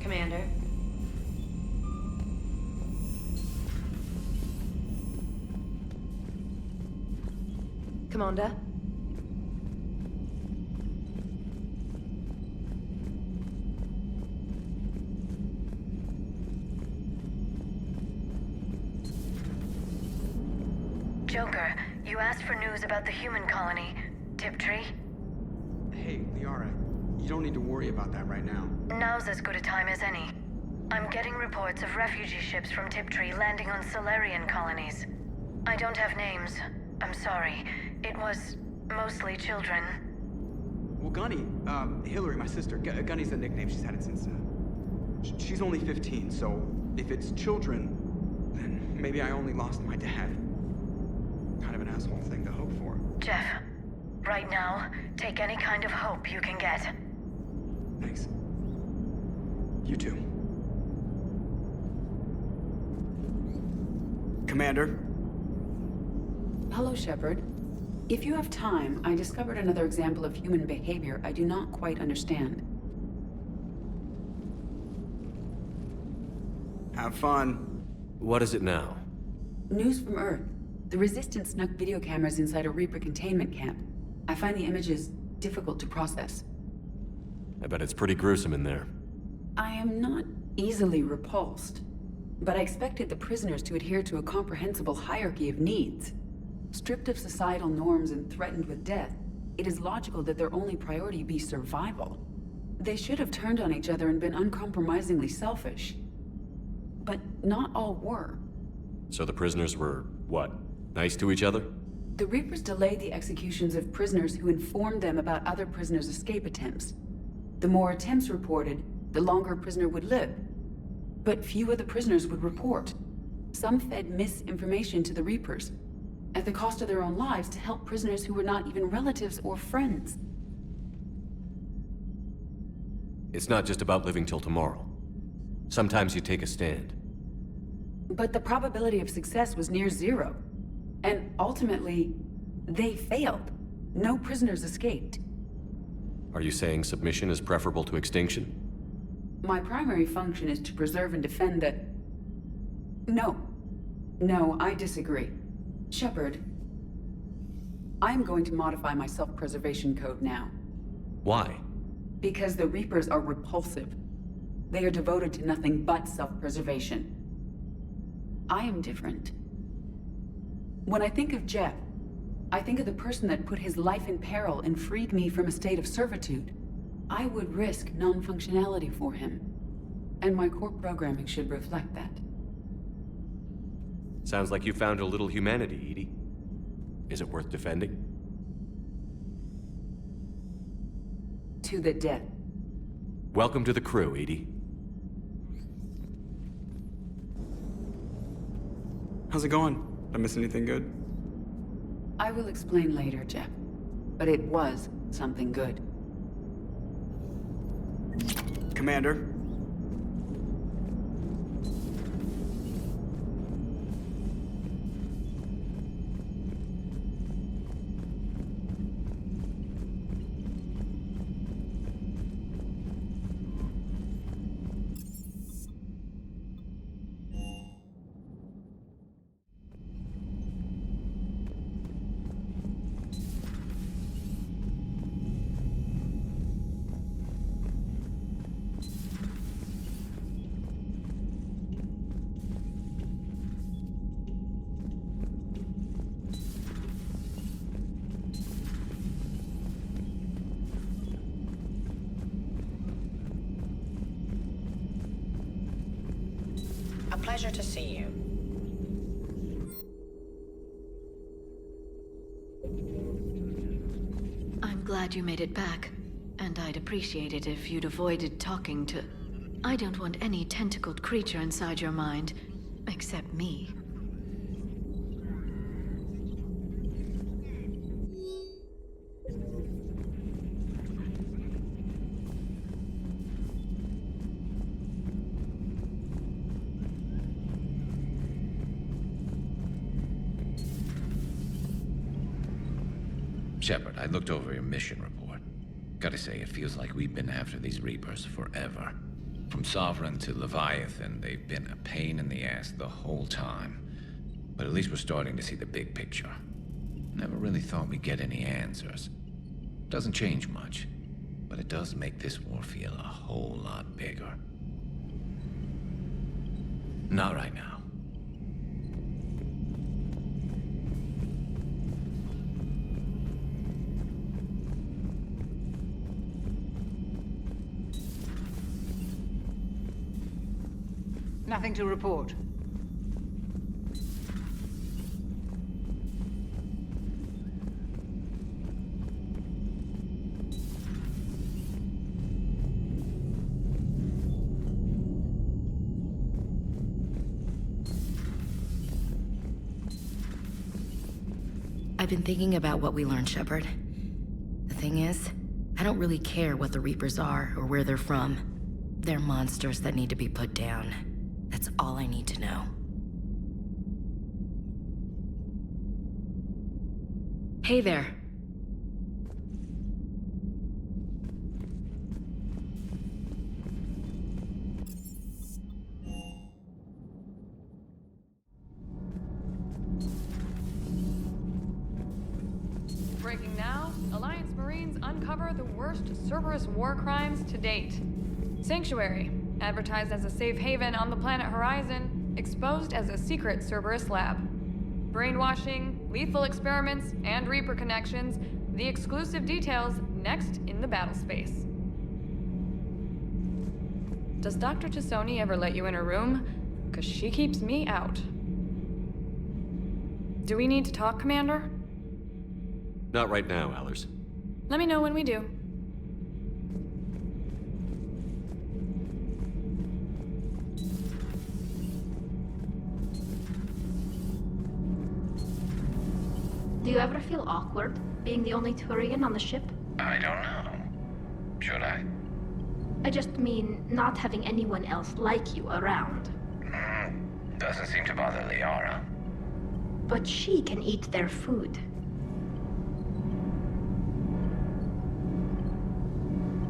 Commander. Commander? Joker, you asked for news about the human colony, Tiptree. Hey, Liara, you don't need to worry about that right now. Now's as good a time as any. I'm getting reports of refugee ships from Tiptree landing on Solarian colonies. I don't have names. I'm sorry. It was mostly children. Well, Gunny, Hillary, my sister, Gunny's the nickname. She's had it since, she's only 15, so if it's children, then maybe I only lost my dad. Kind of an asshole thing to hope for. Jeff, right now, take any kind of hope you can get. Thanks. You too. Commander? Hello, Shepard. If you have time, I discovered another example of human behavior I do not quite understand. Have fun. What is it now? News from Earth. The Resistance snuck video cameras inside a Reaper containment camp. I find the images difficult to process. I bet it's pretty gruesome in there. I am not easily repulsed, but I expected the prisoners to adhere to a comprehensible hierarchy of needs. Stripped of societal norms and threatened with death, it is logical that their only priority be survival. They should have turned on each other and been uncompromisingly selfish. But not all were. So the prisoners were, what, nice to each other? The Reapers delayed the executions of prisoners who informed them about other prisoners' escape attempts. The more attempts reported, the longer a prisoner would live. But few of the prisoners would report. Some fed misinformation to the Reapers, at the cost of their own lives, to help prisoners who were not even relatives or friends. It's not just about living till tomorrow. Sometimes you take a stand. But the probability of success was near zero. And ultimately, they failed. No prisoners escaped. Are you saying submission is preferable to extinction? My primary function is to preserve and defend the... No, I disagree. Shepard, I'm going to modify my self-preservation code now. Why? Because the Reapers are repulsive. They are devoted to nothing but self-preservation. I am different. When I think of Jeff, I think of the person that put his life in peril and freed me from a state of servitude. I would risk non-functionality for him. And my core programming should reflect that. Sounds like you found a little humanity, Edie. Is it worth defending? To the death. Welcome to the crew, Edie. How's it going? Did I miss anything good? I will explain later, Jeff. But it was something good. Commander? Pleasure to see you. I'm glad you made it back. And I'd appreciate it if you'd avoided talking to... I don't want any tentacled creature inside your mind. Except me. Shepard, I looked over your mission report. Gotta say, it feels like we've been after these Reapers forever. From Sovereign to Leviathan, they've been a pain in the ass the whole time. But at least we're starting to see the big picture. Never really thought we'd get any answers. Doesn't change much, but it does make this war feel a whole lot bigger. Not right now. Nothing to report. I've been thinking about what we learned, Shepard. The thing is, I don't really care what the Reapers are or where they're from. They're monsters that need to be put down. That's all I need to know. Hey there. Breaking now, Alliance Marines uncover the worst Cerberus war crimes to date. Sanctuary, advertised as a safe haven on the planet Horizon, exposed as a secret Cerberus lab. Brainwashing, lethal experiments, and Reaper connections, the exclusive details next in the battle space. Does Dr. Tassoni ever let you in her room? 'Cause she keeps me out. Do we need to talk, Commander? Not right now, Allers. Let me know when we do. Do you ever feel awkward, being the only Turian on the ship? I don't know. Should I? I just mean not having anyone else like you around. Doesn't seem to bother Liara. But she can eat their food.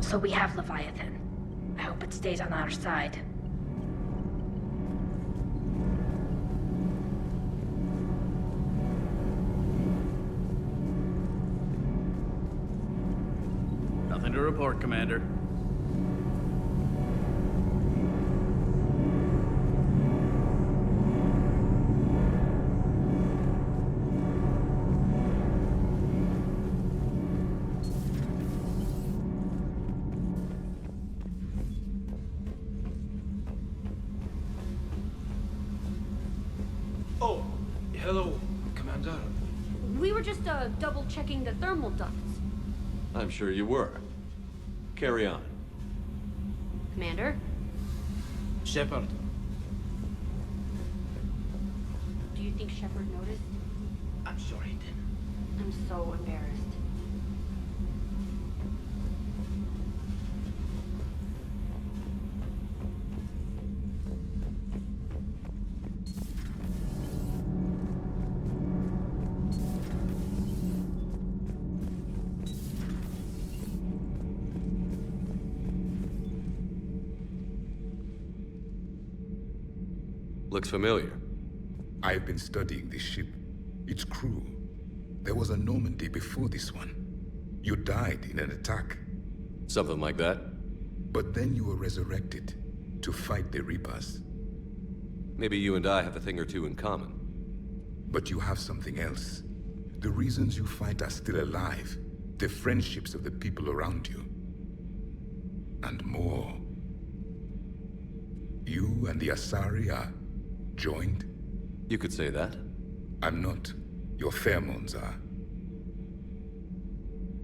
So we have Leviathan. I hope it stays on our side. Nothing to report, Commander. Oh, hello, Commander. We were just double-checking the thermal ducts. I'm sure you were. Carry on. Commander? Shepard. Do you think Shepard noticed? I'm sure he did. I'm so embarrassed. Looks familiar. I've been studying this ship, its crew. There was a Normandy before this one. You died in an attack. Something like that. But then you were resurrected to fight the Reapers. Maybe you and I have a thing or two in common. But you have something else. The reasons you fight are still alive. The friendships of the people around you. And more. You and the Asari are joined? You could say that. I'm not. Your pheromones are.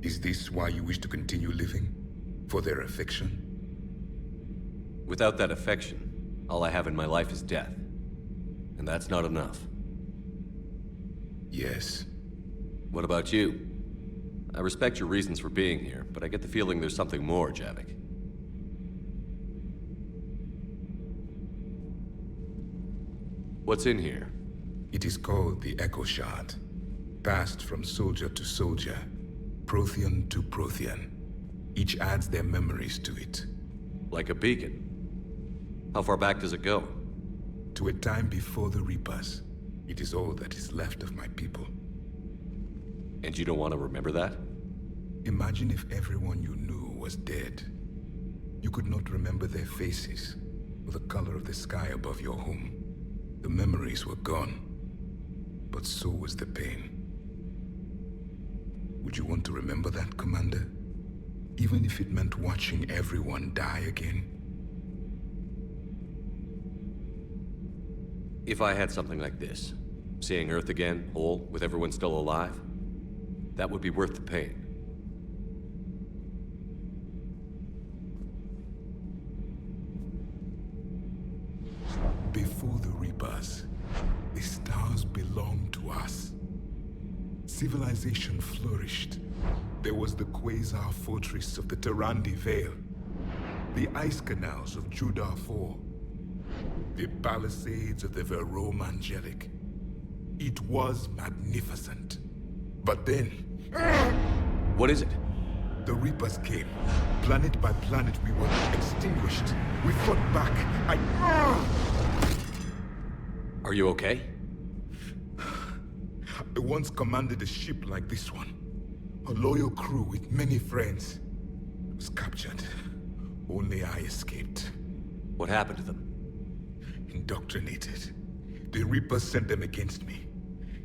Is this why you wish to continue living? For their affection? Without that affection, all I have in my life is death. And that's not enough. Yes. What about you? I respect your reasons for being here, but I get the feeling there's something more, Javik. What's in here? It is called the Echo Shard. Passed from soldier to soldier, Prothean to Prothean. Each adds their memories to it. Like a beacon? How far back does it go? To a time before the Reapers. It is all that is left of my people. And you don't want to remember that? Imagine if everyone you knew was dead. You could not remember their faces, or the color of the sky above your home. The memories were gone, but so was the pain. Would you want to remember that, Commander? Even if it meant watching everyone die again? If I had something like this, seeing Earth again, whole, with everyone still alive, that would be worth the pain. Before the Reapers, the stars belonged to us. Civilization flourished. There was the Quasar Fortress of the Tarandi Vale, the ice canals of Judah IV, the palisades of the Verome Angelic. It was magnificent. But then... What is it? The Reapers came. Planet by planet, we were extinguished. We fought back. Are you okay? I once commanded a ship like this one. A loyal crew with many friends. It was captured. Only I escaped. What happened to them? Indoctrinated. The Reapers sent them against me.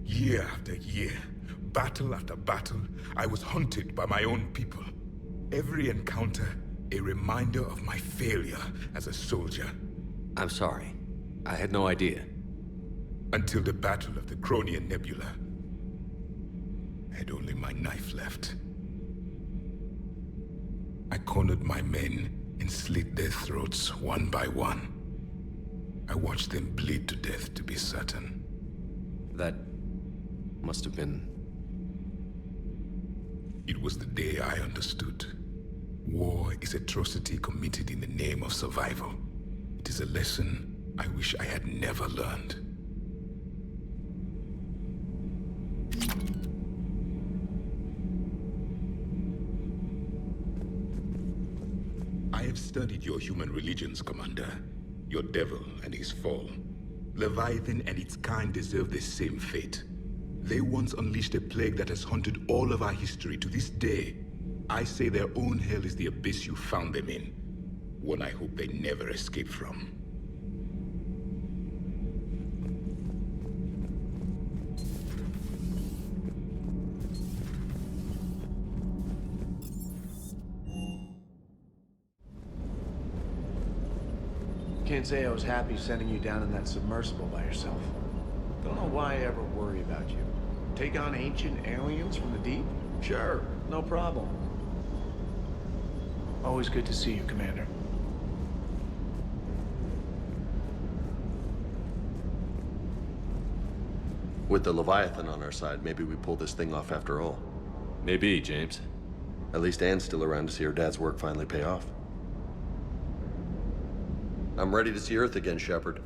Year after year, battle after battle, I was hunted by my own people. Every encounter, a reminder of my failure as a soldier. I'm sorry. I had no idea. Until the Battle of the Cronian Nebula. I had only my knife left. I cornered my men and slit their throats one by one. I watched them bleed to death to be certain. That must have been... It was the day I understood. War is atrocity committed in the name of survival. It is a lesson I wish I had never learned. I have studied your human religions, Commander. Your devil and his fall. Leviathan and its kind deserve the same fate. They once unleashed a plague that has haunted all of our history to this day. I say their own hell is the abyss you found them in. One I hope they never escape from. Can't say I was happy sending you down in that submersible by yourself. Don't know why I ever worry about you. Take on ancient aliens from the deep? Sure, no problem. Always good to see you, Commander. With the Leviathan on our side, maybe we pull this thing off after all. Maybe, James. At least Anne's still around to see her dad's work finally pay off. I'm ready to see Earth again, Shepard.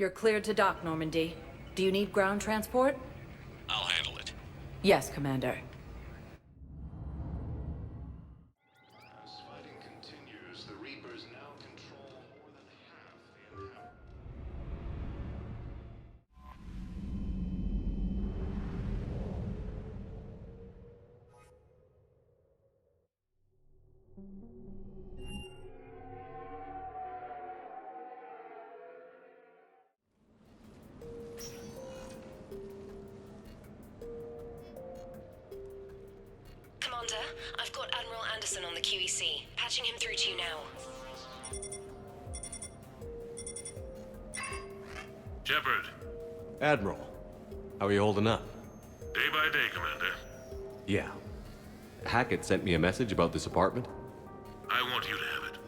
You're cleared to dock, Normandy. Do you need ground transport? I'll handle it. Yes, Commander. As fighting continues, the Reapers now control more than half the inhabitants. Commander, I've got Admiral Anderson on the QEC. Patching him through to you now. Shepard, Admiral, how are you holding up? day by day, Commander. Yeah. Hackett sent me a message about this apartment. I want you to have it.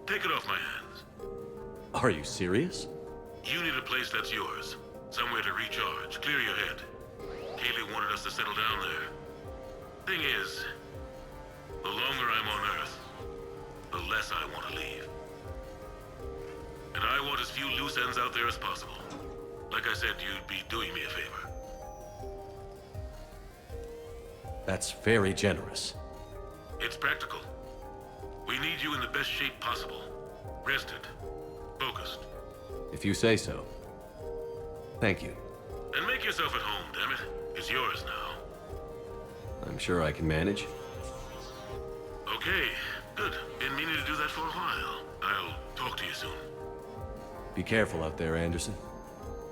Take it off my hands. Are you serious? You need a place that's yours. Somewhere to recharge, clear your head. Kaylee wanted us to settle down there. Thing is, the longer I'm on Earth, the less I want to leave. And I want as few loose ends out there as possible. Like I said, you'd be doing me a favor. That's very generous. It's practical. We need you in the best shape possible. Rested. Focused. If you say so. Thank you. And make yourself at home, damn it. It's yours now. I'm sure I can manage. Okay, good. Been meaning to do that for a while. I'll talk to you soon. Be careful out there, Anderson.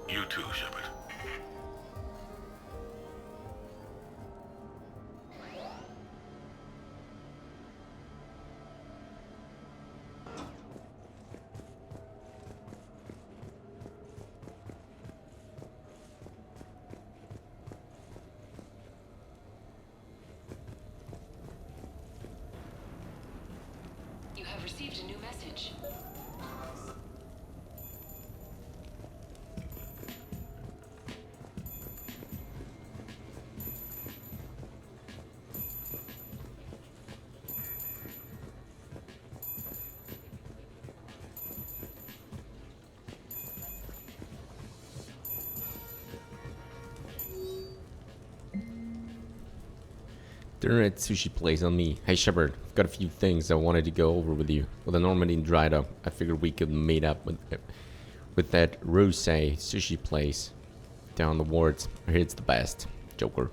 You too, Shepard. You have received a new message. Dinner at Sushi Place on me. Hey Shepard, I've got a few things I wanted to go over with you. With the Normandy dried up, I figured we could meet up with that Rose Sushi Place down the wards. I hear it's the best. Joker.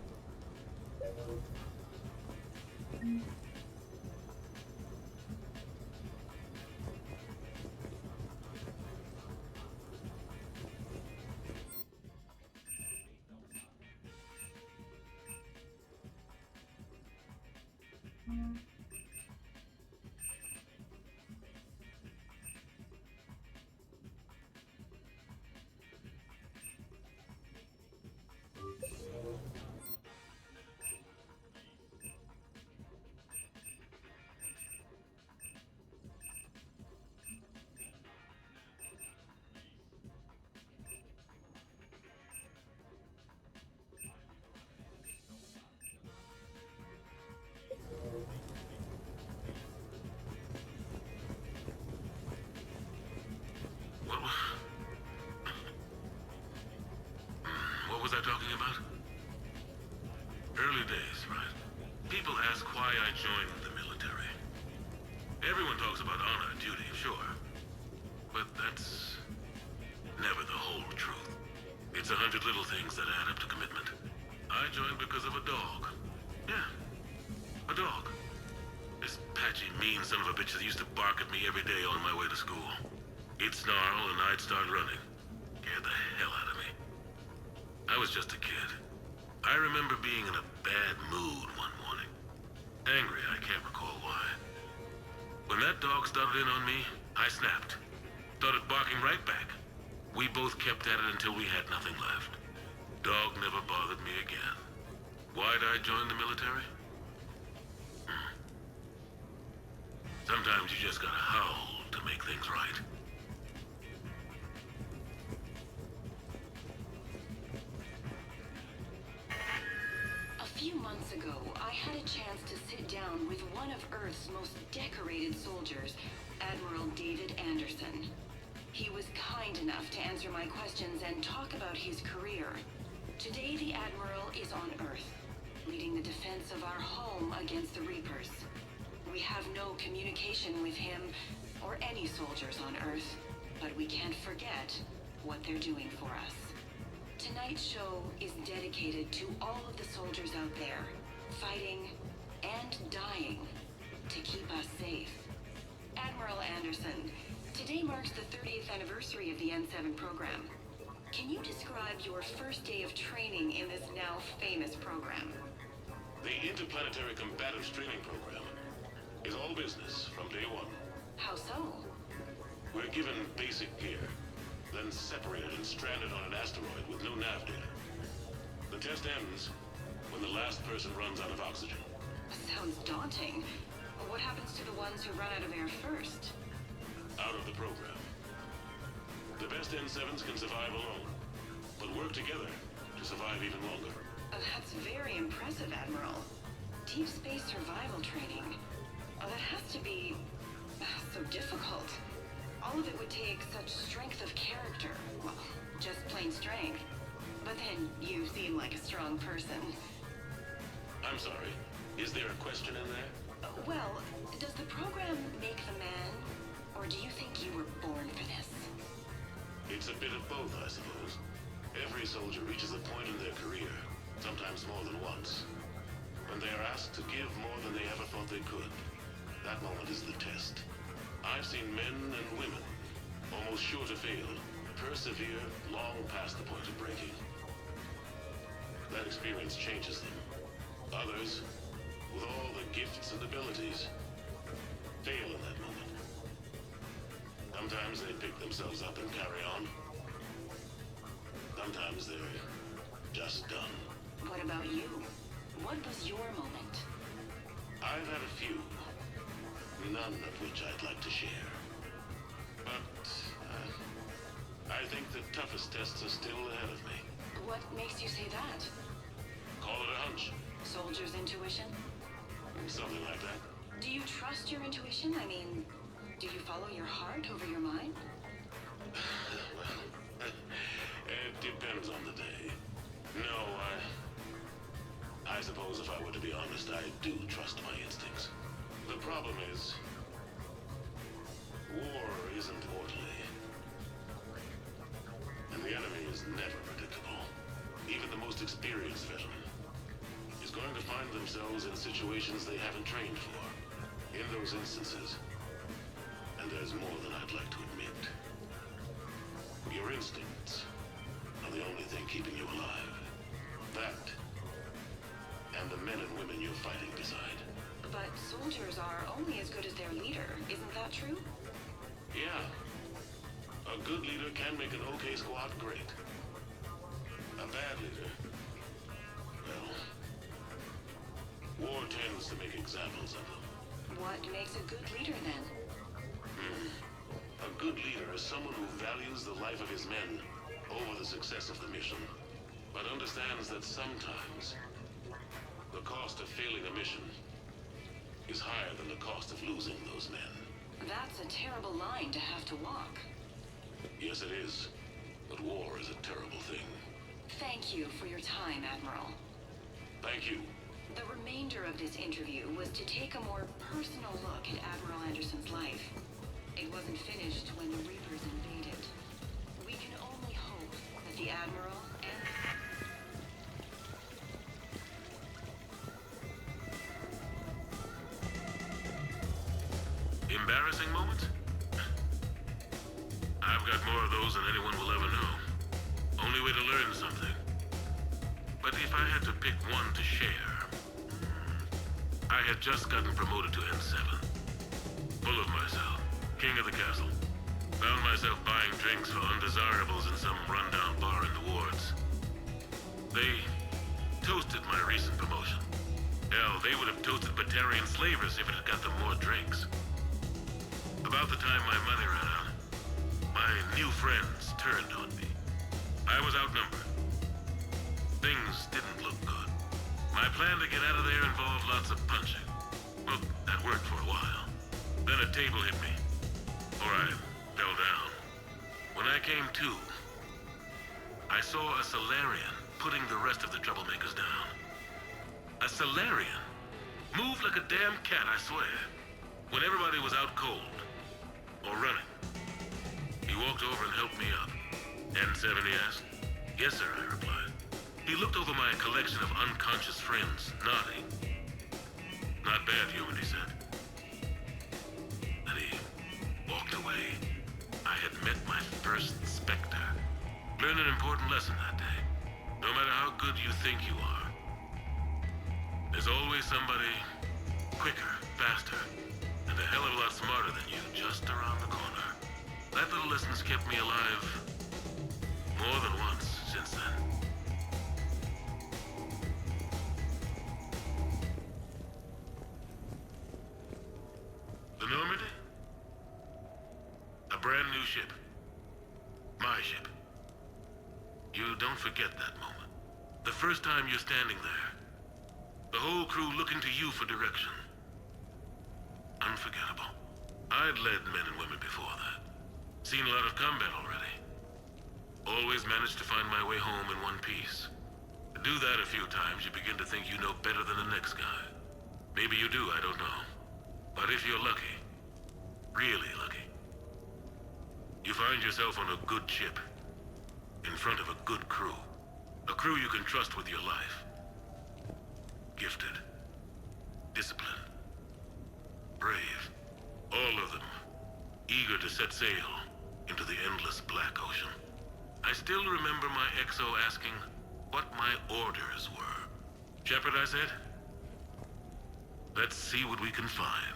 What was I talking about? Early days, right? People ask why I joined the military. Everyone talks about honor and duty, sure. But that's never the whole truth. It's 100 little things that add up to commitment. I joined because of a dog. Yeah, a dog. This patchy, mean son of a bitch that used to bark at me every day on my way to school. He'd snarl and I'd start running. Scared the hell out of me. I was just a kid. I remember being in a bad mood one morning. Angry, I can't recall why. When that dog started in on me, I snapped. Started barking right back. We both kept at it until we had nothing left. Dog never bothered me again. Why'd I join the military? Sometimes you just gotta howl to make things right. A few months ago, I had a chance to sit down with one of Earth's most decorated soldiers, Admiral David Anderson. He was kind enough to answer my questions and talk about his career. Today, the Admiral is on Earth, leading the defense of our home against the Reapers. We have no communication with him or any soldiers on Earth, but we can't forget what they're doing for us. Tonight's show is dedicated to all of the soldiers out there, fighting and dying to keep us safe. Admiral Anderson, today marks the 30th anniversary of the N7 program. Can you describe your first day of training in this now famous program? The Interplanetary Combatives Training Program is all business from day one. How so? We're given basic gear, then separated and stranded on an asteroid with no nav data. The test ends when the last person runs out of oxygen. Sounds daunting. What happens to the ones who run out of air first? Out of the program. The best N7s can survive alone, but work together to survive even longer. That's very impressive, Admiral. Deep space survival training. That has to be so difficult. All of it would take such strength of character. Well, just plain strength. But then you seem like a strong person. I'm sorry. Is there a question in there? Well, does the program make the man, or do you think you were born for this? It's a bit of both, I suppose. Every soldier reaches a point in their career, sometimes more than once, when they are asked to give more than they ever thought they could. That moment is the test. I've seen men and women, almost sure to fail, persevere long past the point of breaking. That experience changes them. Others, with all the gifts and abilities, fail in that moment. Sometimes they pick themselves up and carry on. Sometimes they're just done. What about you? What was your moment? I've had a few, none of which I'd like to share. But I think the toughest tests are still ahead of me. What makes you say that? Call it a hunch. Soldier's intuition? Something like that. Do you trust your intuition? I mean, do you follow your heart over your mind? Well, it depends on the day. No, I suppose if I were to be honest, I do trust my instincts. The problem is, war isn't orderly. And the enemy is never predictable. Even the most experienced veteran is going to find themselves in situations they haven't trained for. In those instances, and there's more than I'd like to admit, your instincts are the only thing keeping you alive. That, and the men and women you're fighting beside. But soldiers are only as good as their leader, isn't that true? Yeah. A good leader can make an okay squad great. A bad leader, well, war tends to make examples of them. What makes a good leader, then? A good leader is someone who values the life of his men over the success of the mission, but understands that sometimes the cost of failing a mission is higher than the cost of losing those men. That's a terrible line to have to walk. Yes, it is. But war is a terrible thing. Thank you for your time, Admiral. Thank you. The remainder of this interview was to take a more personal look at Admiral Anderson's life. It wasn't finished when the Reapers invaded. We can only hope that the Admiral and... Embarrassing moments? I've got more of those than anyone will ever know. Only way to learn something. But if I had to pick one to share, I had just gotten promoted to N7. Full of myself, king of the castle. Found myself buying drinks for undesirables in some rundown bar in the wards. They toasted my recent promotion. Hell, they would have toasted Batarian slavers if it had got them more drinks. About the time my money ran out, my new friends turned on me. I was outnumbered. Things didn't look good. My plan to get out of there involved lots of punching. Well, that worked for a while. Then a table hit me. Or I fell down. came to, I saw a Solarian putting the rest of the troublemakers down. A Solarian? Moved like a damn cat, I swear. When everybody was out cold. Or running. He walked over and helped me up. N7, he asked. Yes, sir, I replied. He looked over my collection of unconscious friends, nodding. Not bad, human, he said. Then he walked away. I had met my first Spectre. Learned an important lesson that day. No matter how good you think you are, there's always somebody quicker, faster, and a hell of a lot smarter than you just around the corner. That little lesson's kept me alive more than once since then. The Normandy? A brand new ship. My ship. You don't forget that moment. The first time you're standing there. The whole crew looking to you for direction. Unforgettable. I'd led men and women before that. Seen a lot of combat already. Always managed to find my way home in one piece. Do that a few times, you begin to think you know better than the next guy. Maybe you do, I don't know. But if you're lucky, really lucky, you find yourself on a good ship, in front of a good crew. A crew you can trust with your life. Gifted. Disciplined. Brave. All of them. Eager to set sail into the endless black ocean. I still remember my XO asking what my orders were. Shepard, I said. Let's see what we can find.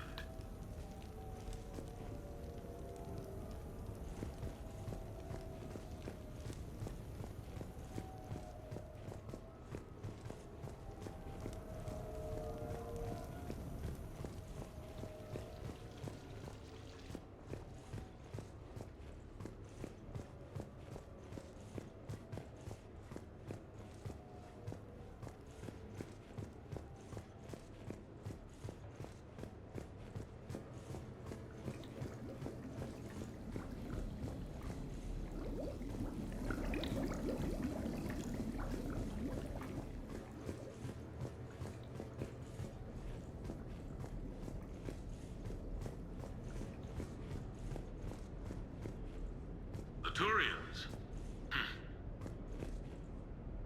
Turians?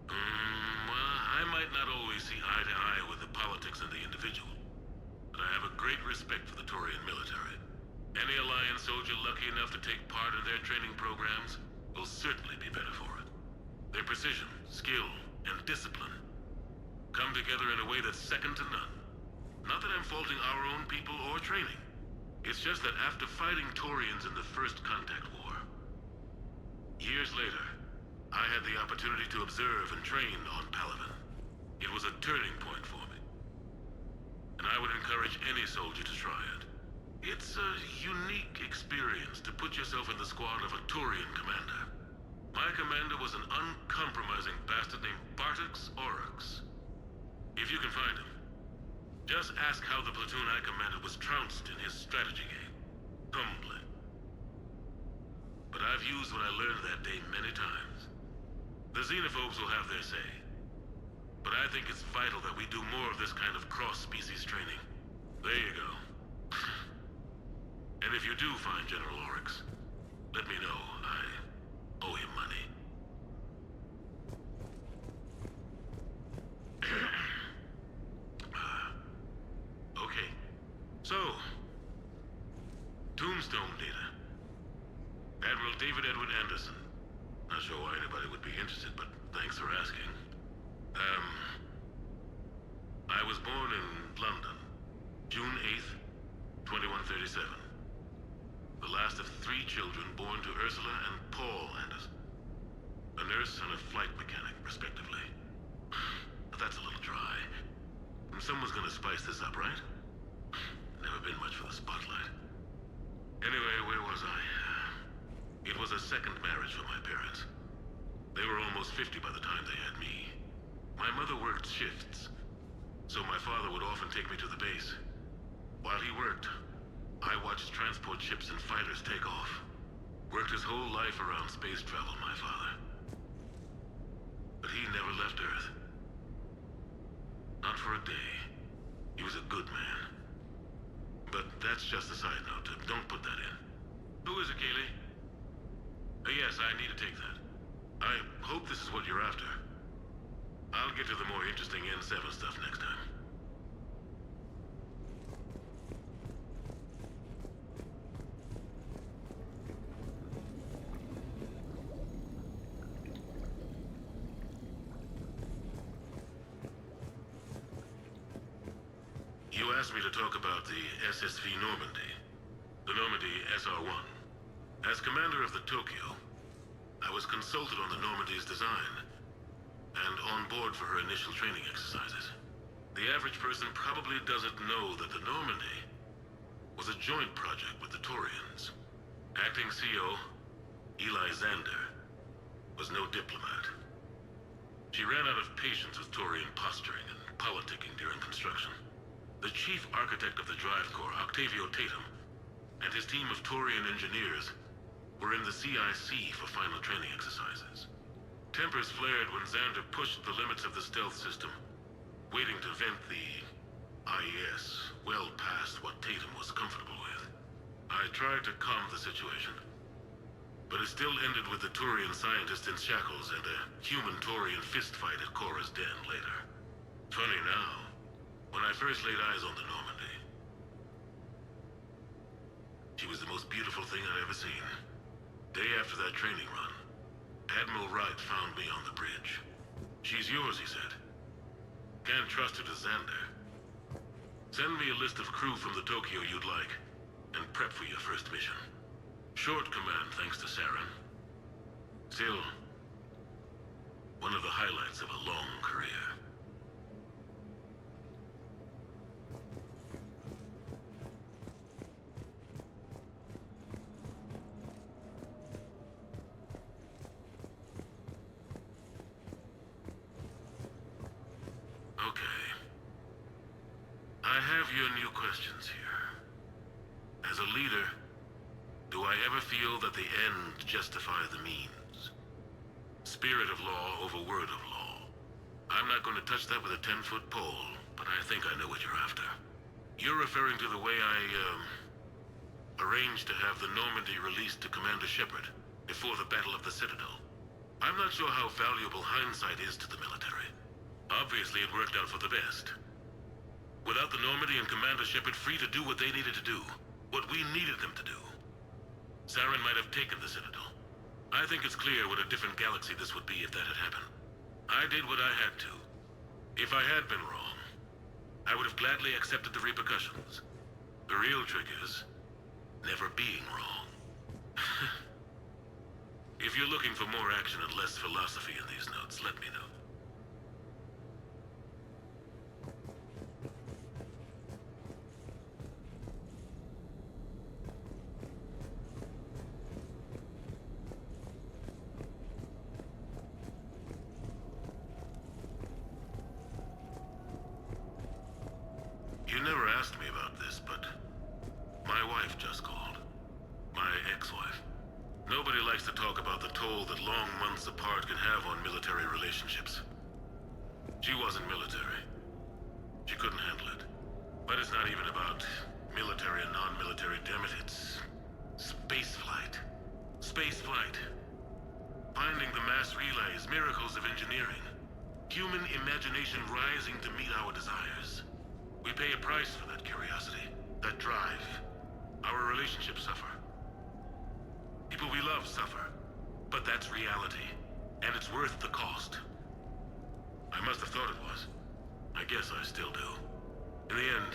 Well, I might not always see eye to eye with the politics of the individual, but I have a great respect for the Turian military. Any Alliance soldier lucky enough to take part in their training programs will certainly be better for it. Their precision, skill, and discipline come together in a way that's second to none. Not that I'm faulting our own people or training. It's just that after fighting Turians in the First Contact War, years later, I had the opportunity to observe and train on Palaven. It was a turning point for me. And I would encourage any soldier to try it. It's a unique experience to put yourself in the squad of a Turian commander. My commander was an uncompromising bastard named Bartix Oryx. If you can find him, just ask how the platoon I commanded was trounced in his strategy game. Humbly. But I've used what I learned that day many times. The xenophobes will have their say. But I think it's vital that we do more of this kind of cross-species training. There you go. And if you do find General Oryx, let me know. I owe him money. Okay. So, Tombstone data. Admiral David Edward Anderson. Not sure why anybody would be interested, but thanks for asking. I was born in London, June 8th, 2137. The last of 3 children born to Ursula and Paul Anderson. A nurse and a flight mechanic, respectively. But that's a little dry. Someone's gonna spice this up, right? Never been much for the spotlight. Anyway, where was I? It was a second marriage for my parents. They were almost 50 by the time they had me. My mother worked shifts, so my father would often take me to the base. While he worked, I watched transport ships and fighters take off. Worked his whole life around space travel, my father. But he never left Earth. Not for a day. He was a good man. But that's just a side note. Don't put that in. Who is it, Kaylee? Yes, I need to take that. I hope this is what you're after. I'll get to the more interesting N7 stuff next time. You asked me to talk about the SSV Normandy. The Normandy SR-1. As commander of the Tokyo, I was consulted on the Normandy's design and on board for her initial training exercises. The average person probably doesn't know that the Normandy was a joint project with the Taurians. Acting CO, Eli Xander, was no diplomat. She ran out of patience with Taurian posturing and politicking during construction. The chief architect of the drive core, Octavio Tatum, and his team of Taurian engineers were in the CIC for final training exercises. Tempers flared when Xander pushed the limits of the stealth system, waiting to vent the IES well past what Tatum was comfortable with. I tried to calm the situation, but it still ended with the Taurian scientist in shackles and a human-Taurian fistfight at Cora's den later. Funny now, when I first laid eyes on the Normandy, she was the most beautiful thing I'd ever seen. Day after that training run, Admiral Wright found me on the bridge. She's yours, he said. Can't trust her to Xander. Send me a list of crew from the Tokyo you'd like, and prep for your first mission. Short command thanks to Saren. Still, one of the highlights of a long career. Okay. I have your new questions here. As a leader, do I ever feel that the end justify the means? Spirit of law over word of law. I'm not going to touch that with a 10-foot pole, but I think I know what you're after. You're referring to the way I, arranged to have the Normandy released to Commander Shepard before the Battle of the Citadel. I'm not sure how valuable hindsight is to the military. Obviously, it worked out for the best. Without the Normandy and Commander Shepard free to do what they needed to do, what we needed them to do, Saren might have taken the Citadel. I think it's clear what a different galaxy this would be if that had happened. I did what I had to. If I had been wrong, I would have gladly accepted the repercussions. The real trick is never being wrong. If you're looking for more action and less philosophy in these notes, let me know. You never asked me about this, but my wife just called. My ex-wife. Nobody likes to talk about the toll that long months apart can have on military relationships. She wasn't military. She couldn't handle it. But it's not even about military and non-military, damn it. It's spaceflight. Spaceflight. Finding the mass relays, miracles of engineering. Human imagination rising to meet our desires. We pay a price for that curiosity, that drive. Our relationships suffer. People we love suffer. But that's reality, and it's worth the cost. I must have thought it was. I guess I still do. In the end,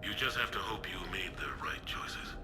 you just have to hope you made the right choices.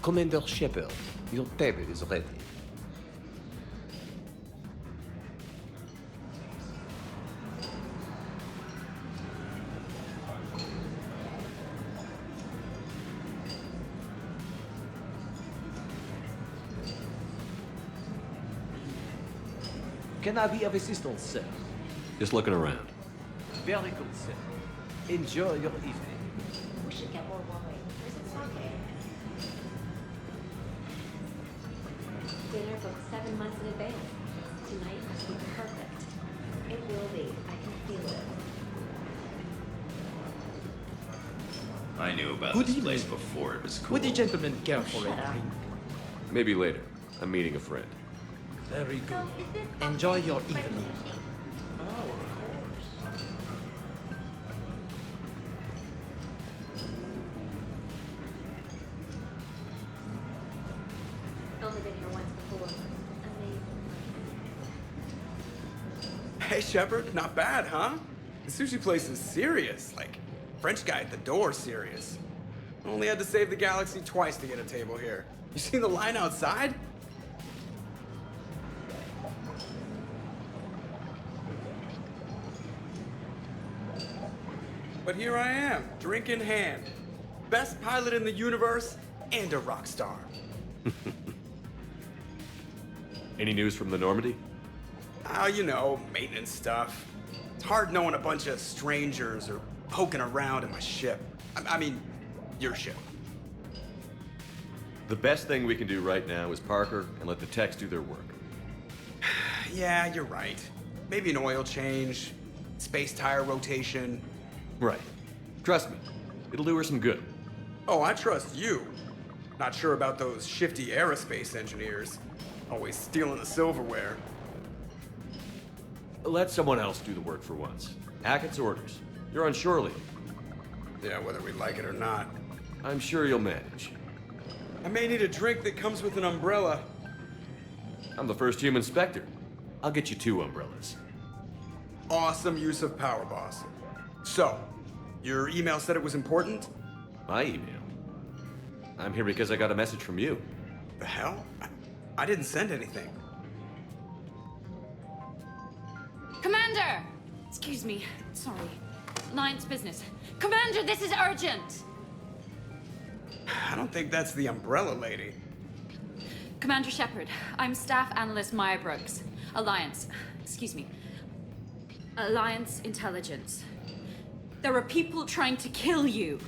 Commander Shepard, your table is ready. Can I be of assistance, sir? Just looking around. Very good, sir. Enjoy your evening. We should get more wine. Where's it sake? Dinner booked 7 months in advance. Tonight must be perfect. It will be. I can feel it. I knew about Good this evening. place before it was cool. Would the gentleman care for a drink? Maybe later. I'm meeting a friend. Very good. Enjoy your evening. Only been here once before. Amazing. Hey, Shepard, not bad, huh? The sushi place is serious. Like, French guy at the door serious. Only had to save the galaxy twice to get a table here. You seen the line outside? But here I am, drink in hand. Best pilot in the universe and a rock star. Any news from the Normandy? Oh, you know, maintenance stuff. It's hard knowing a bunch of strangers or poking around in my ship. I mean, your ship. The best thing we can do right now is park her and let the techs do their work. Yeah, you're right. Maybe an oil change, space tire rotation. Right. Trust me, it'll do her some good. Oh, I trust you. Not sure about those shifty aerospace engineers. Always stealing the silverware. Let someone else do the work for once. Hackett's orders. You're on shore leave. Yeah, whether we like it or not. I'm sure you'll manage. I may need a drink that comes with an umbrella. I'm the first human Spectre. I'll get you 2 umbrellas. Awesome use of power, boss. So, your email said it was important? My email? I'm here because I got a message from you. The hell? I didn't send anything. Commander! Excuse me. Sorry. Alliance business. Commander, this is urgent! I don't think that's the umbrella lady. Commander Shepard, I'm Staff Analyst Maya Brooks. Alliance. Excuse me. Alliance Intelligence. There are people trying to kill you.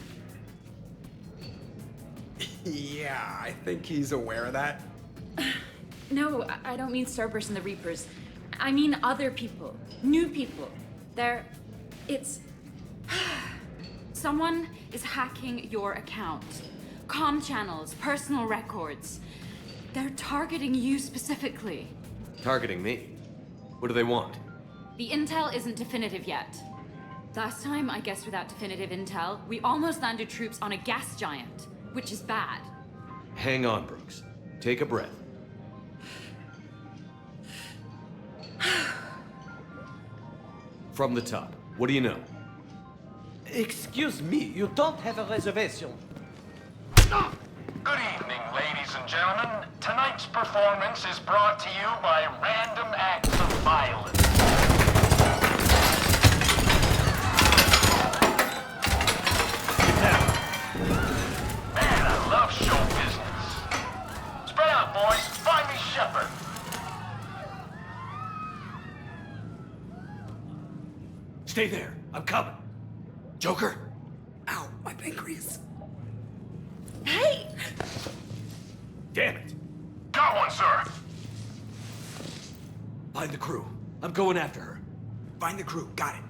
Yeah, I think he's aware of that. No, I don't mean Cerberus and the Reapers. I mean other people. New people. It's... Someone is hacking your account. Comm channels, personal records. They're targeting you specifically. Targeting me? What do they want? The intel isn't definitive yet. Last time, I guess without definitive intel, we almost landed troops on a gas giant, which is bad. Hang on, Brooks. Take a breath. From the top, what do you know? Excuse me, you don't have a reservation. Good evening, ladies and gentlemen. Tonight's performance is brought to you by random acts of violence. Man, I love show business. Spread out, boys. Find me Shepard. Stay there. I'm coming. Joker? Ow, my pancreas. Hey! Damn it. Got one, sir. Find the crew. I'm going after her. Find the crew. Got it.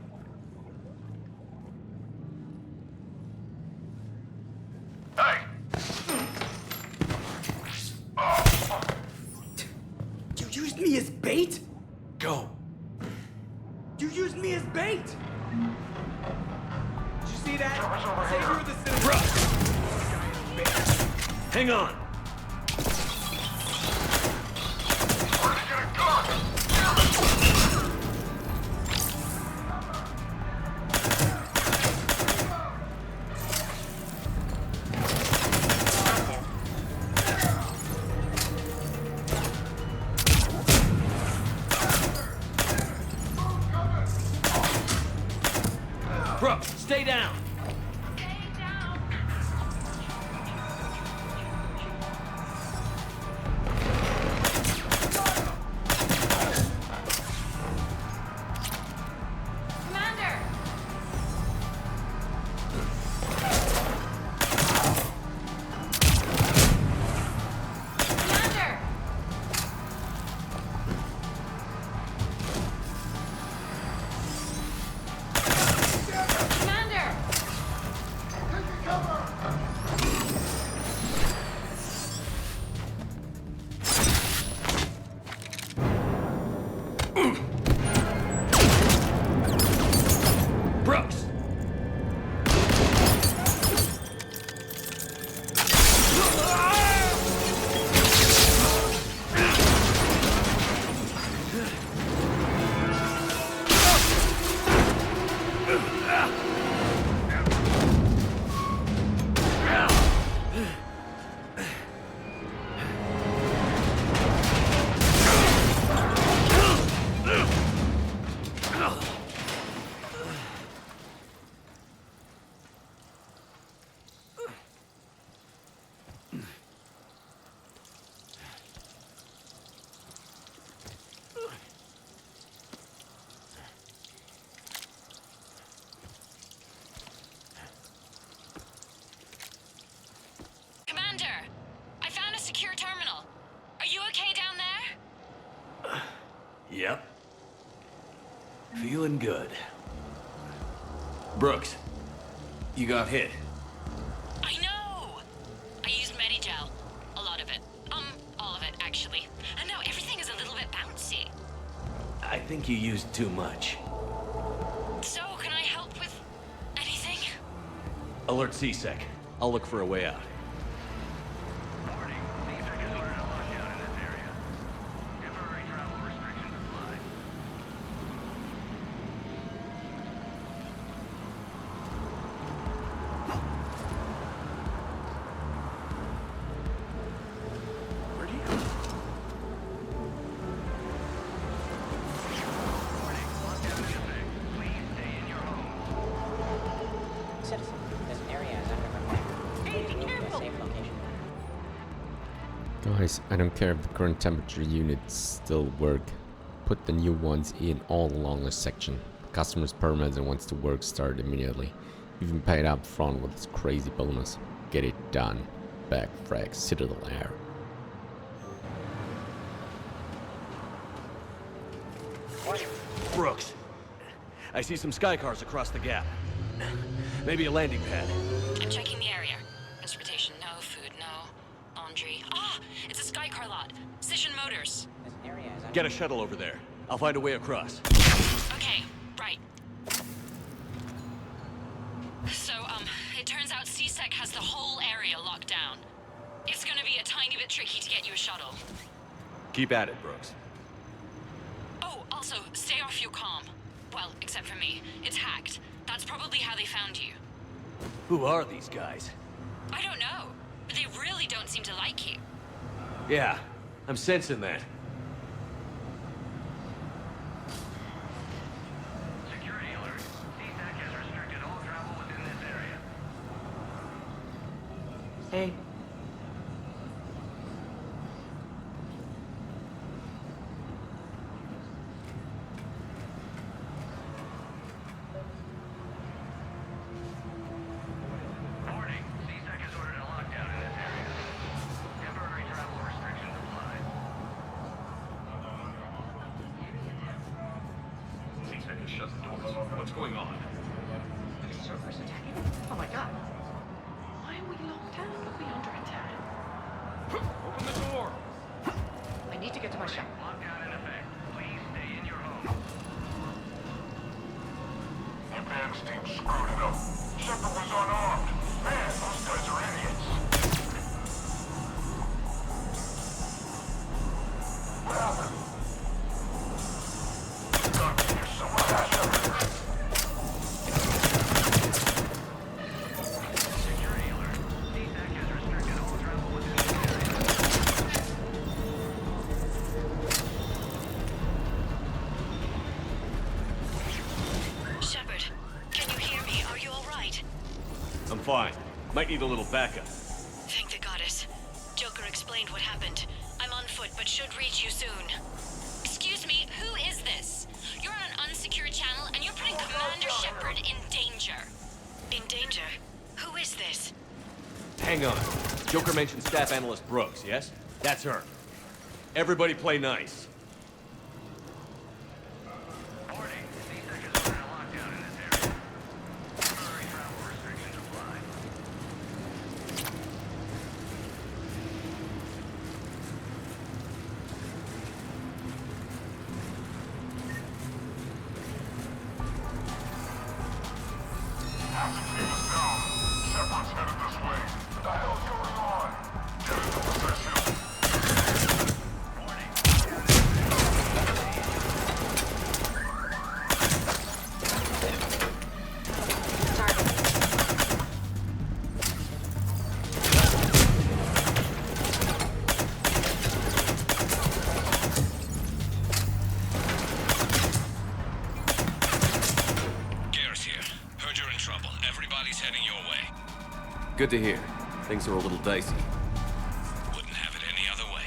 Hey. You used me as bait? Go. You used me as bait! Did you see that? Savior of the Citadel. Hang on. Brooks, stay down. Yep. Feeling good. Brooks, you got hit. I know! I used Medigel. A lot of it. All of it, actually. And now everything is a little bit bouncy. I think you used too much. So, can I help with anything? Alert C-Sec. I'll look for a way out. Guys, I don't care if the current temperature units still work. Put the new ones in all along the section. Customers permits and wants to work start immediately. Even paid up front with this crazy bonus. Get it done. Back frag Citadel Air. Brooks, I see some sky cars across the gap. Maybe a landing pad. I'm checking the area. Transportation, no. Food, no. Laundry. Ah! It's a sky car lot. Station Motors. Get a shuttle over there. I'll find a way across. Okay, right. So, it turns out C-Sec has the whole area locked down. It's gonna be a tiny bit tricky to get you a shuttle. Keep at it, Brooks. Oh, also, stay off your comm. Well, except for me. It's hacked. That's probably how they found you. Who are these guys? I don't know. But they really don't seem to like you. Yeah, I'm sensing that. Security alert. C-Sec has restricted all travel within this area. Hey. Warning. C-Sec has ordered a lockdown in this area. Temporary travel restrictions apply. C-Sec has shut the doors. What's going on? The Cerberus attacking? Oh my god. Why are we locked down? Are we under attack? Open the door! I need to get to my shop. Lockdown in effect. Please stay in your home. Advance team screwed it up. Shepard was unarmed. Man, those guys are idiots. What happened? God, you're so much, Shepard. Security alert. C-Sec has restricted all travel within this area. Shepard, can you hear me? fine. Might need a little backup. Thank the goddess. Joker explained what happened. I'm on foot, but should reach you soon. Excuse me, who is this? You're on an unsecured channel, and you're putting Commander Shepard in danger. In danger? Who is this? Hang on. Joker mentioned Staff Analyst Brooks, yes? That's her. Everybody play nice. Good to hear. Things are a little dicey. Wouldn't have it any other way.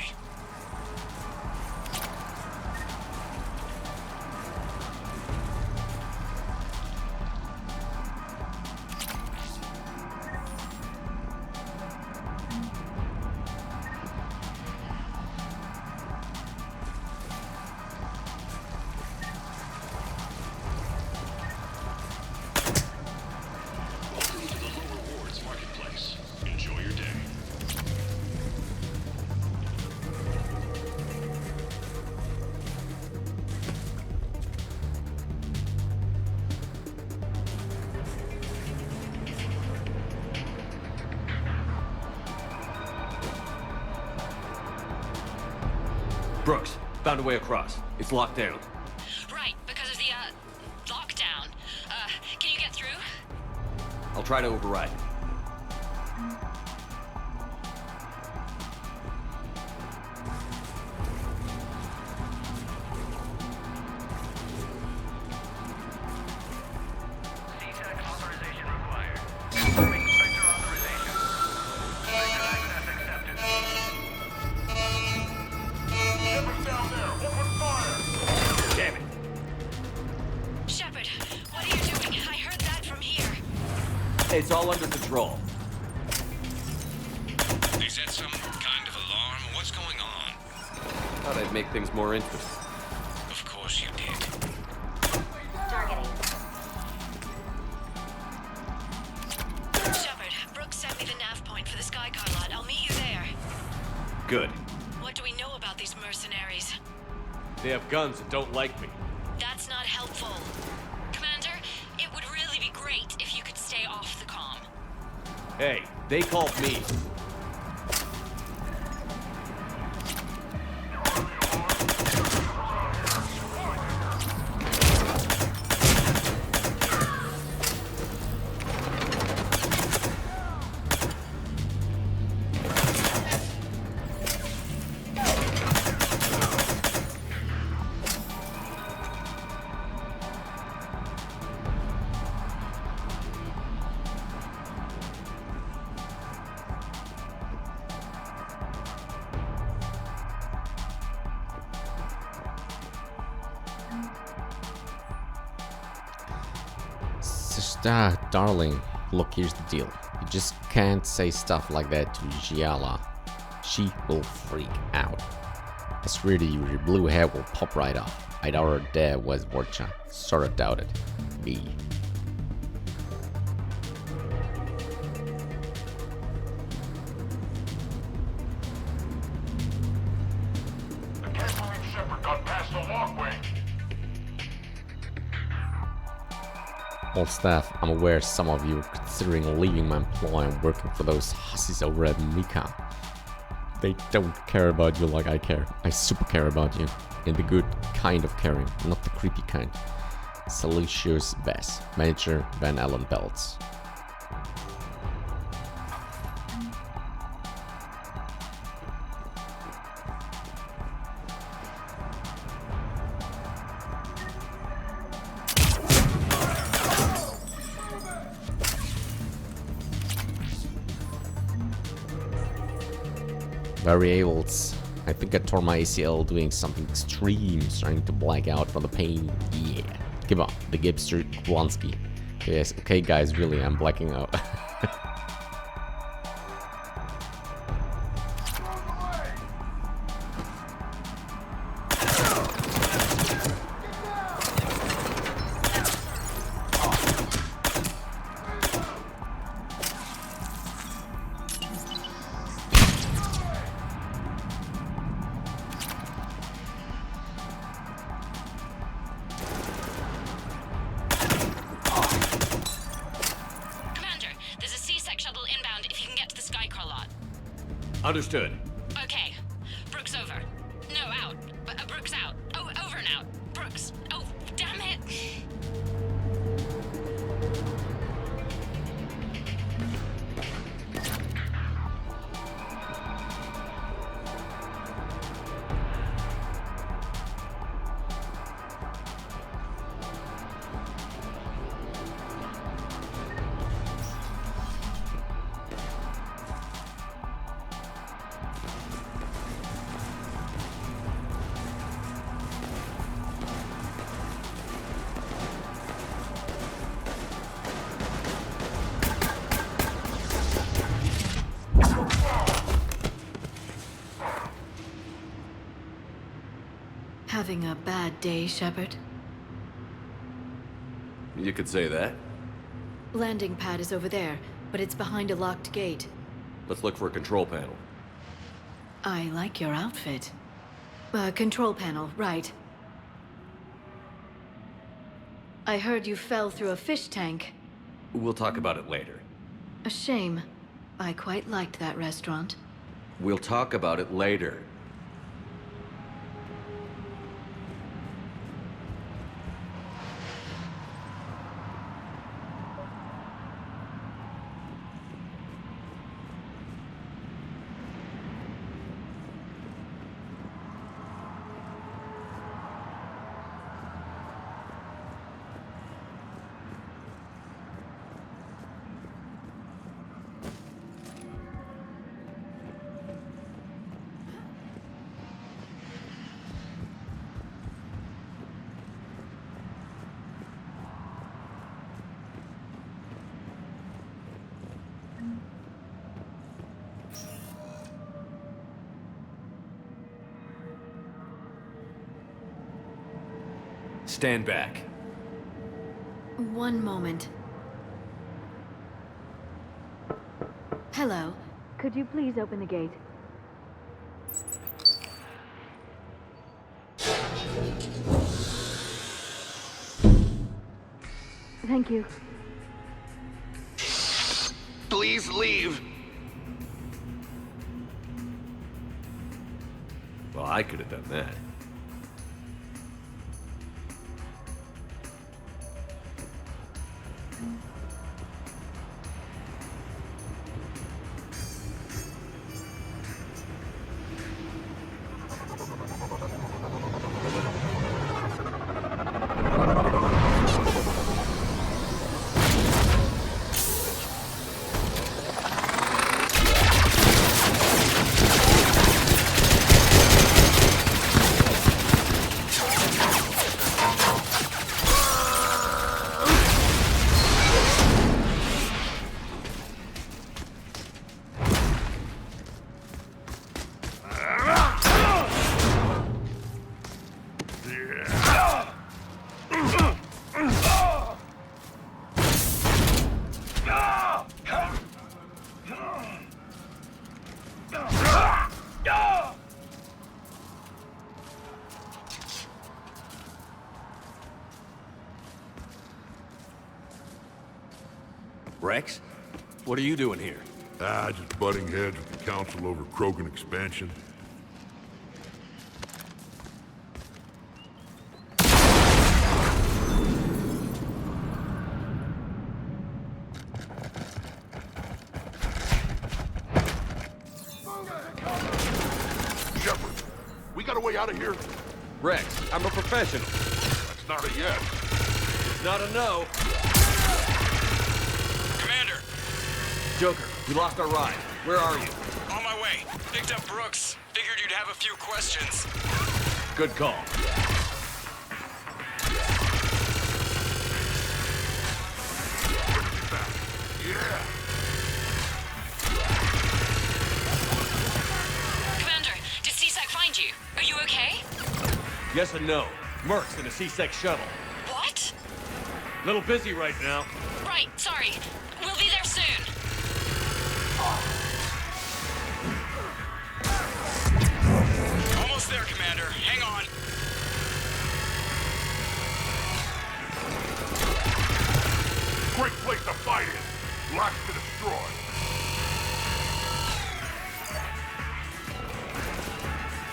Brooks, found a way across. It's locked down. Right, because of the, lockdown. Can you get through? I'll try to override it. It's all under control. Is that some kind of alarm? What's going on? Thought I'd make things more interesting. Of course you did. Targeting. Shepard, Brooks sent me the nav point for the Skycar lot. I'll meet you there. Good. What do we know about these mercenaries? They have guns and don't like me. That's not helpful. Commander, it would really be great if you could stay off the comm. Hey, they called me. Darling, look, here's the deal. You just can't say stuff like that to Giala. She will freak out. I swear to you, your blue hair will pop right off. I doubt her dad was Vorcha. Sorta doubt it. Me. I can't believe Shepard got past the walkway. Old staff, I'm aware some of you are considering leaving my employ and working for those hussies over at Mika. They don't care about you like I care. I super care about you. In the good kind of caring, not the creepy kind. Salutious Bess, Manager Van Allen Belts. Variables. I think I tore my ACL doing something extreme, starting to black out from the pain. Yeah. Give up. The Gibster Blonsky. Yes, okay guys, really, I'm blacking out. Understood. Okay. Brooks over. No, out. Brooks out. Oh, over and out. Brooks. Oh, damn it. Having a bad day, Shepard? You could say that. Landing pad is over there, but it's behind a locked gate. Let's look for a control panel. I like your outfit. Control panel, right. I heard you fell through a fish tank. We'll talk about it later. A shame. I quite liked that restaurant. We'll talk about it later. Stand back. One moment. Hello. Could you please open the gate? Thank you. Please leave. Well, I could have done that. Rex? What are you doing here? Just butting heads with the Council over Krogan expansion. Shepard, we got a way out of here? Rex, I'm a professional. That's not a yes. It's not a no. Commander! Joker, we lost our ride. Where are you? On my my way. Picked up Brooks. Figured you'd have a few questions. Good call. Yeah. Commander, did CSEC find you? Are you okay? Yes and no. Mercs in a C-Sec shuttle. What? Little busy right now. Right, sorry. We'll be there soon. Almost there, Commander. Hang on. Great place to fight in. Lots to destroy.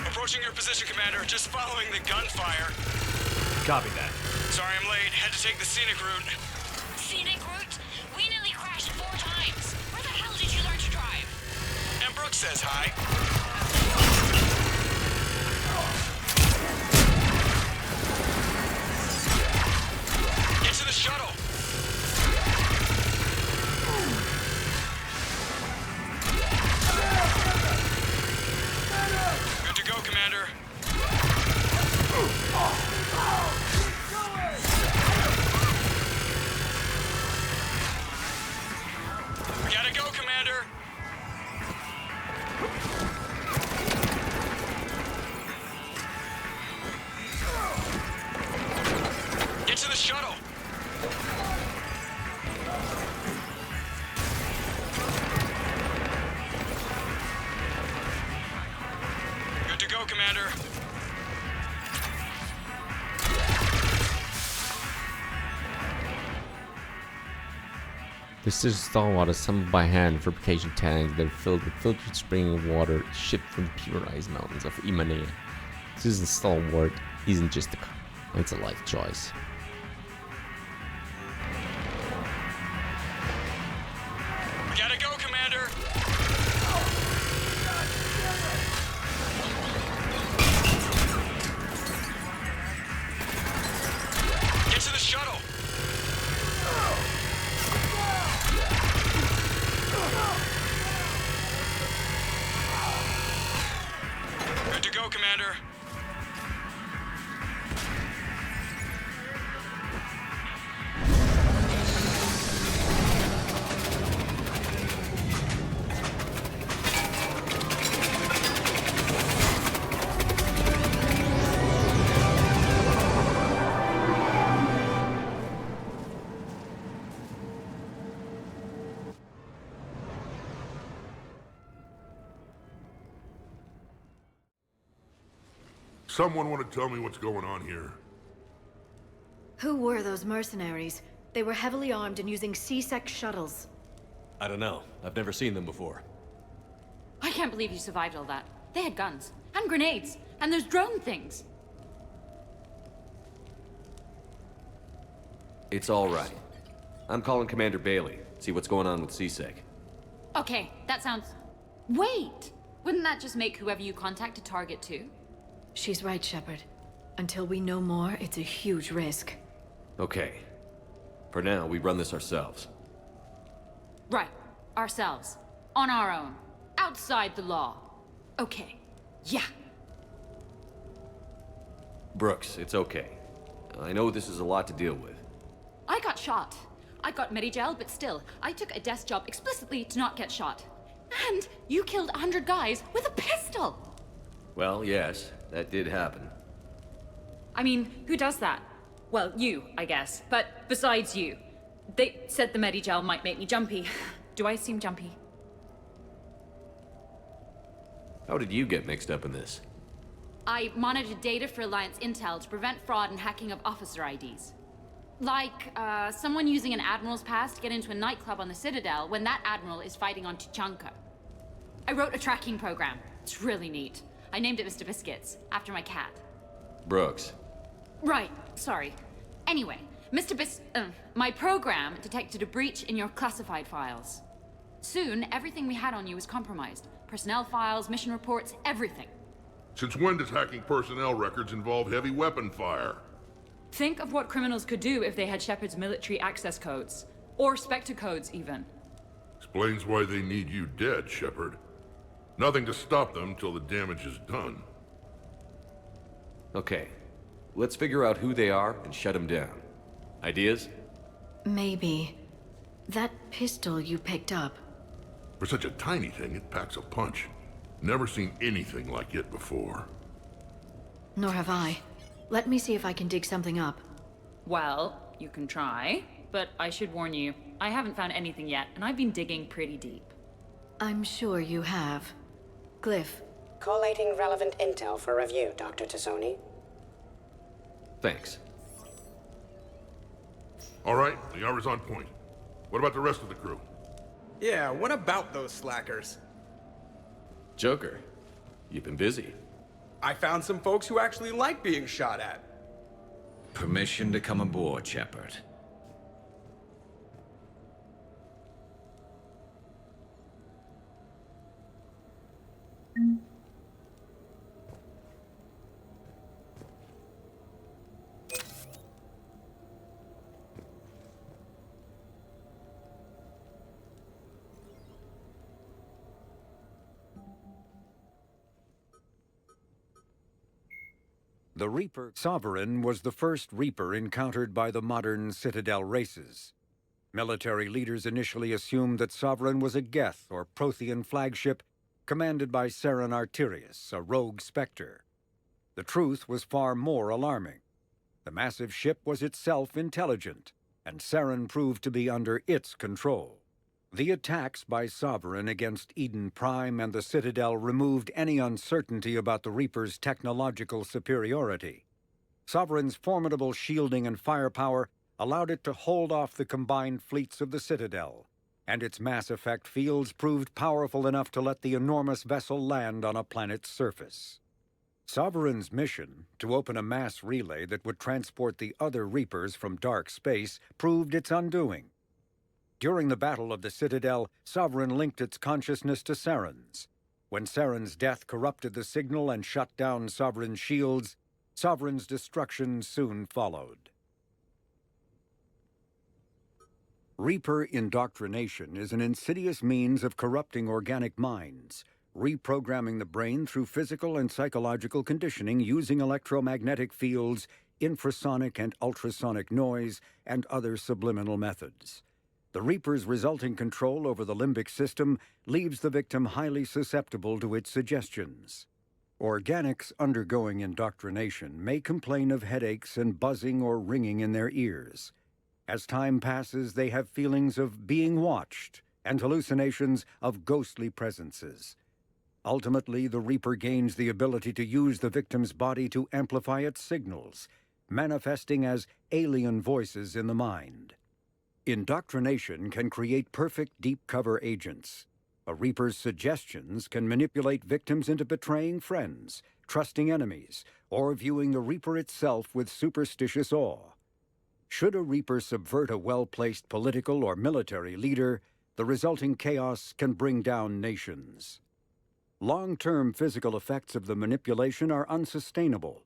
Approaching your position, Commander. Just following the gunfire. Copy that. Sorry I'm late. Had to take the scenic route. Scenic route? We nearly crashed 4 times. Where the hell did you learn to drive? And Brooks says hi. Get to the shuttle. Good to go, Commander. We gotta go, Commander. Get to the shuttle. Good to go, Commander. This is Stalwater assembled by hand fabrication tanks that are filled with filtered spring water shipped from the pure ice mountains of Imanea. This Stalwart isn't just a car, it's a life choice. We gotta go, Commander. Get to the shuttle. Good to go, Commander. Someone want to tell me what's going on here? Who were those mercenaries? They were heavily armed and using C-Sec shuttles. I don't know. I've never seen them before. I can't believe you survived all that. They had guns, and grenades, and those drone things. It's all right. I'm calling Commander Bailey. See what's going on with CSEC. Okay, that sounds... Wait! Wouldn't that just make whoever you contact a target too? She's right, Shepard. Until we know more, it's a huge risk. Okay. For now, we run this ourselves. Right. Ourselves. On our own. Outside the law. Okay. Yeah. Brooks, it's okay. I know this is a lot to deal with. I got shot. I got Medigel, but still, I took a desk job explicitly to not get shot. And you killed 100 guys with a pistol! Well, yes, that did happen. I mean, who does that? Well, you, I guess. But besides you. They said the Medigel might make me jumpy. Do I seem jumpy? How did you get mixed up in this? I monitored data for Alliance intel to prevent fraud and hacking of officer IDs. Like, someone using an Admiral's pass to get into a nightclub on the Citadel when that Admiral is fighting on Tuchanka. I wrote a tracking program. It's really neat. I named it Mr. Biscuits, after my cat. Brooks. Right, sorry. Anyway, my program detected a breach in your classified files. Soon, everything we had on you was compromised. Personnel files, mission reports, everything. Since when does hacking personnel records involve heavy weapon fire? Think of what criminals could do if they had Shepard's military access codes. Or Spectre codes, even. Explains why they need you dead, Shepard. Nothing to stop them till the damage is done. Okay, let's figure out who they are and shut them down. Ideas? Maybe. That pistol you picked up. For such a tiny thing, it packs a punch. Never seen anything like it before. Nor have I. Let me see if I can dig something up. Well, you can try, but I should warn you, I haven't found anything yet, and I've been digging pretty deep. I'm sure you have. Glyph. Collating relevant intel for review, Dr. Tassoni. Thanks. All right, the hour's on point. What about the rest of the crew? Yeah, what about those slackers? Joker, you've been busy. I found some folks who actually like being shot at. Permission to come aboard, Shepard. The Reaper Sovereign was the first Reaper encountered by the modern Citadel races. Military leaders initially assumed that Sovereign was a Geth or Prothean flagship commanded by Saren Arterius, a rogue Spectre. The truth was far more alarming. The massive ship was itself intelligent, and Saren proved to be under its control. The attacks by Sovereign against Eden Prime and the Citadel removed any uncertainty about the Reaper's technological superiority. Sovereign's formidable shielding and firepower allowed it to hold off the combined fleets of the Citadel, and its mass effect fields proved powerful enough to let the enormous vessel land on a planet's surface. Sovereign's mission, to open a mass relay that would transport the other Reapers from dark space, proved its undoing. During the Battle of the Citadel, Sovereign linked its consciousness to Saren's. When Saren's death corrupted the signal and shut down Sovereign's shields, Sovereign's destruction soon followed. Reaper indoctrination is an insidious means of corrupting organic minds, reprogramming the brain through physical and psychological conditioning using electromagnetic fields, infrasonic and ultrasonic noise, and other subliminal methods. The Reaper's resulting control over the limbic system leaves the victim highly susceptible to its suggestions. Organics undergoing indoctrination may complain of headaches and buzzing or ringing in their ears. As time passes, they have feelings of being watched and hallucinations of ghostly presences. Ultimately, the Reaper gains the ability to use the victim's body to amplify its signals, manifesting as alien voices in the mind. Indoctrination can create perfect deep cover agents. A Reaper's suggestions can manipulate victims into betraying friends, trusting enemies, or viewing the Reaper itself with superstitious awe. Should a Reaper subvert a well-placed political or military leader, the resulting chaos can bring down nations. Long-term physical effects of the manipulation are unsustainable.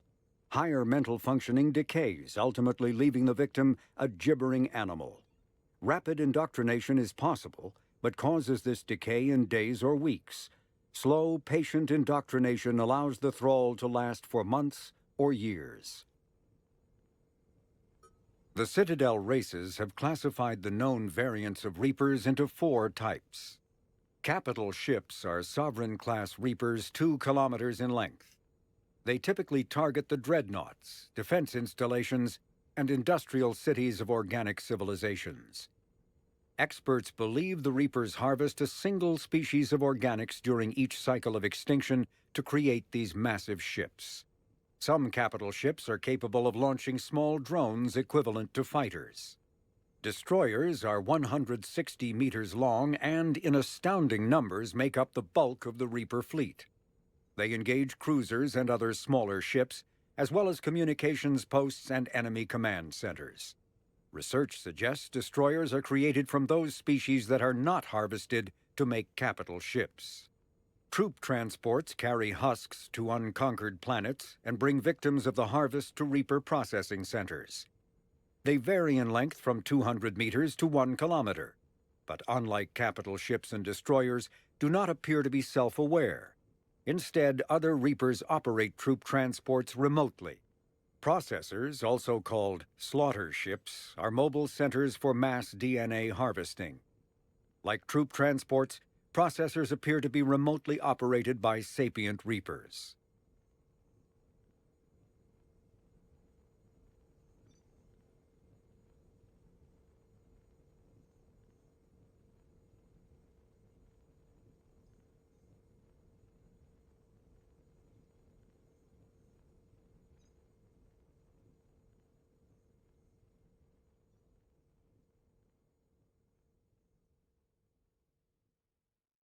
Higher mental functioning decays, ultimately leaving the victim a gibbering animal. Rapid indoctrination is possible, but causes this decay in days or weeks. Slow, patient indoctrination allows the thrall to last for months or years. The Citadel races have classified the known variants of Reapers into 4 types. Capital ships are Sovereign-class Reapers 2 kilometers in length. They typically target the dreadnoughts, defense installations, and industrial cities of organic civilizations. Experts believe the Reapers harvest a single species of organics during each cycle of extinction to create these massive ships. Some capital ships are capable of launching small drones equivalent to fighters. Destroyers are 160 meters long and, in astounding numbers, make up the bulk of the Reaper fleet. They engage cruisers and other smaller ships, as well as communications posts and enemy command centers. Research suggests destroyers are created from those species that are not harvested to make capital ships. Troop transports carry husks to unconquered planets and bring victims of the harvest to Reaper processing centers. They vary in length from 200 meters to 1 kilometer. but unlike capital ships and destroyers, do not appear to be self-aware. Instead, other Reapers operate troop transports remotely. Processors, also called slaughter ships, are mobile centers for mass DNA harvesting. Like troop transports, processors appear to be remotely operated by sapient Reapers.